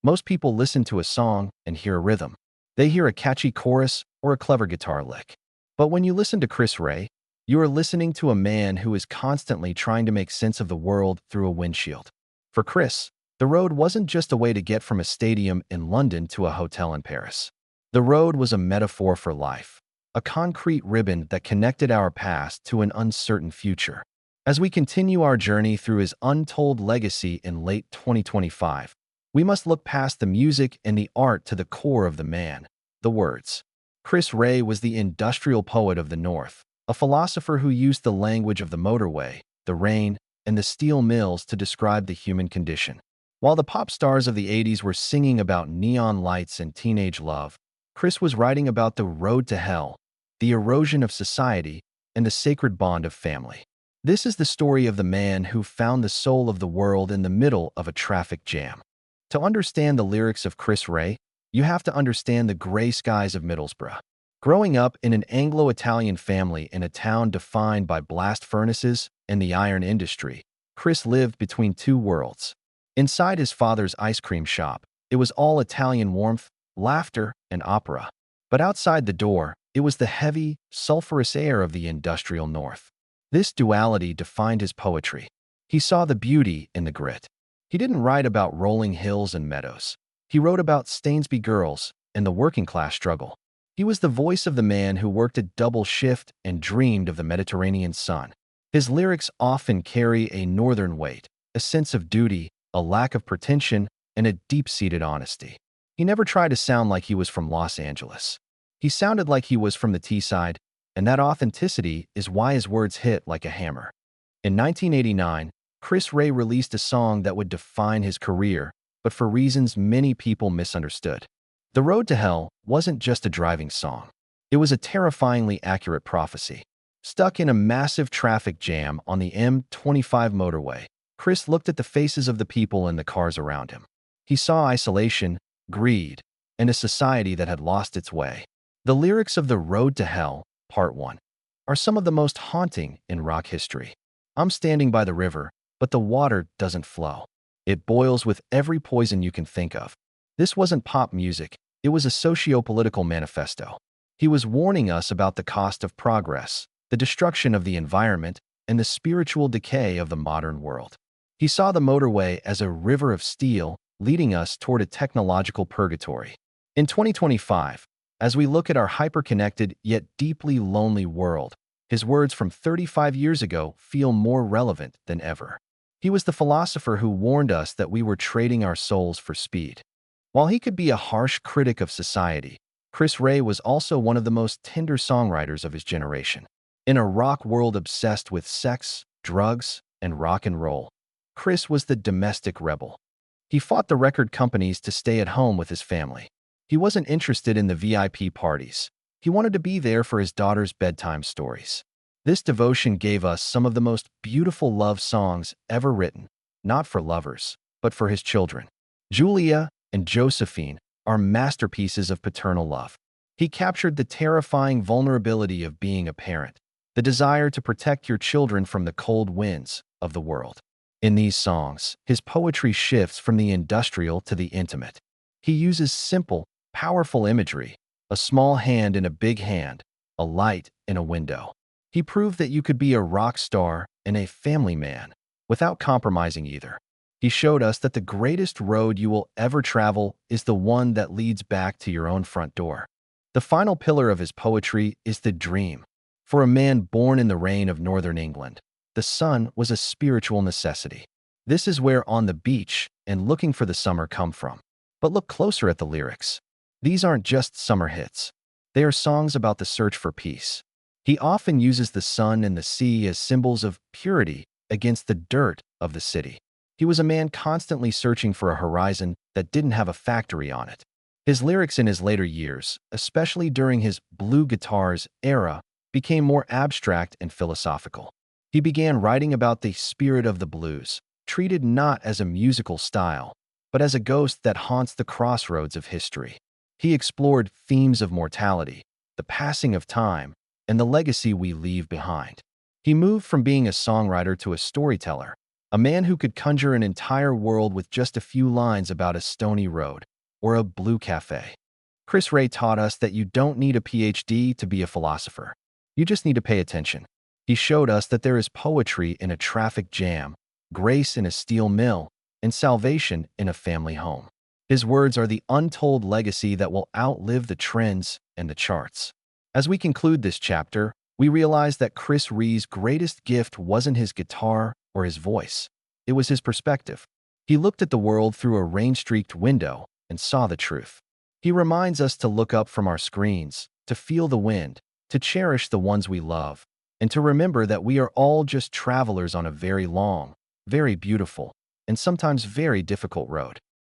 Most people listen to a song and hear a rhythm. They hear a catchy chorus or a clever guitar lick. But when you listen to Chris Rea, you are listening to a man who is constantly trying to make sense of the world through a windshield. For Chris, the road wasn't just a way to get from a stadium in London to a hotel in Paris. The road was a metaphor for life, a concrete ribbon that connected our past to an uncertain future. As we continue our journey through his Untold Legacy in late 2025, we must look past the music and the art to the core of the man, the words. Chris Rea was the industrial poet of the North, a philosopher who used the language of the motorway, the rain, and the steel mills to describe the human condition. While the pop stars of the 80s were singing about neon lights and teenage love, Chris was writing about the road to hell, the erosion of society, and the sacred bond of family. This is the story of the man who found the soul of the world in the middle of a traffic jam. To understand the lyrics of Chris Rea, you have to understand the gray skies of Middlesbrough. Growing up in an Anglo-Italian family in a town defined by blast furnaces and the iron industry, Chris lived between two worlds. Inside his father's ice cream shop, it was all Italian warmth, laughter, and opera. But outside the door, it was the heavy, sulfurous air of the industrial North. This duality defined his poetry. He saw the beauty in the grit. He didn't write about rolling hills and meadows. He wrote about Stainsby girls and the working-class struggle. He was the voice of the man who worked a double shift and dreamed of the Mediterranean sun. His lyrics often carry a northern weight, a sense of duty, a lack of pretension, and a deep-seated honesty. He never tried to sound like he was from Los Angeles. He sounded like he was from the Teesside, and that authenticity is why his words hit like a hammer. In 1989, Chris Rea released a song that would define his career, but for reasons many people misunderstood. The Road to Hell wasn't just a driving song. It was a terrifyingly accurate prophecy. Stuck in a massive traffic jam on the M25 motorway, Chris looked at the faces of the people in the cars around him. He saw isolation, greed, and a society that had lost its way. The lyrics of The Road to Hell, Part 1, are some of the most haunting in rock history. I'm standing by the river, but the water doesn't flow. It boils with every poison you can think of. This wasn't pop music, it was a socio-political manifesto. He was warning us about the cost of progress, the destruction of the environment, and the spiritual decay of the modern world. He saw the motorway as a river of steel leading us toward a technological purgatory. In 2025, as we look at our hyper-connected yet deeply lonely world, his words from 35 years ago feel more relevant than ever. He was the philosopher who warned us that we were trading our souls for speed. While he could be a harsh critic of society, Chris Rea was also one of the most tender songwriters of his generation. In a rock world obsessed with sex, drugs, and rock and roll, Chris was the domestic rebel. He fought the record companies to stay at home with his family. He wasn't interested in the VIP parties. He wanted to be there for his daughter's bedtime stories. This devotion gave us some of the most beautiful love songs ever written, not for lovers, but for his children. Julia and Josephine are masterpieces of paternal love. He captured the terrifying vulnerability of being a parent, the desire to protect your children from the cold winds of the world. In these songs, his poetry shifts from the industrial to the intimate. He uses simple, powerful imagery, a small hand in a big hand, a light in a window. He proved that you could be a rock star and a family man without compromising either. He showed us that the greatest road you will ever travel is the one that leads back to your own front door. The final pillar of his poetry is the dream. For a man born in the rain of northern England, the sun was a spiritual necessity. This is where On the Beach and Looking for the Summer come from. But look closer at the lyrics. These aren't just summer hits. They are songs about the search for peace. He often uses the sun and the sea as symbols of purity against the dirt of the city. He was a man constantly searching for a horizon that didn't have a factory on it. His lyrics in his later years, especially during his blue guitars era, became more abstract and philosophical. He began writing about the spirit of the blues, treated not as a musical style, but as a ghost that haunts the crossroads of history. He explored themes of mortality, the passing of time, and the legacy we leave behind. He moved from being a songwriter to a storyteller, A man who could conjure an entire world with just a few lines about a stony road or a blue cafe. Chris Rea taught us that you don't need a PhD to be a philosopher. You just need to pay attention. He showed us that there is poetry in a traffic jam, grace in a steel mill, and salvation in a family home. His words are the untold legacy that will outlive the trends and the charts. As we conclude this chapter, we realize that Chris Rea's greatest gift wasn't his guitar or his voice. It was his perspective. He looked at the world through a rain-streaked window and saw the truth. He reminds us to look up from our screens, to feel the wind, to cherish the ones we love, and to remember that we are all just travelers on a very long, very beautiful, and sometimes very difficult road.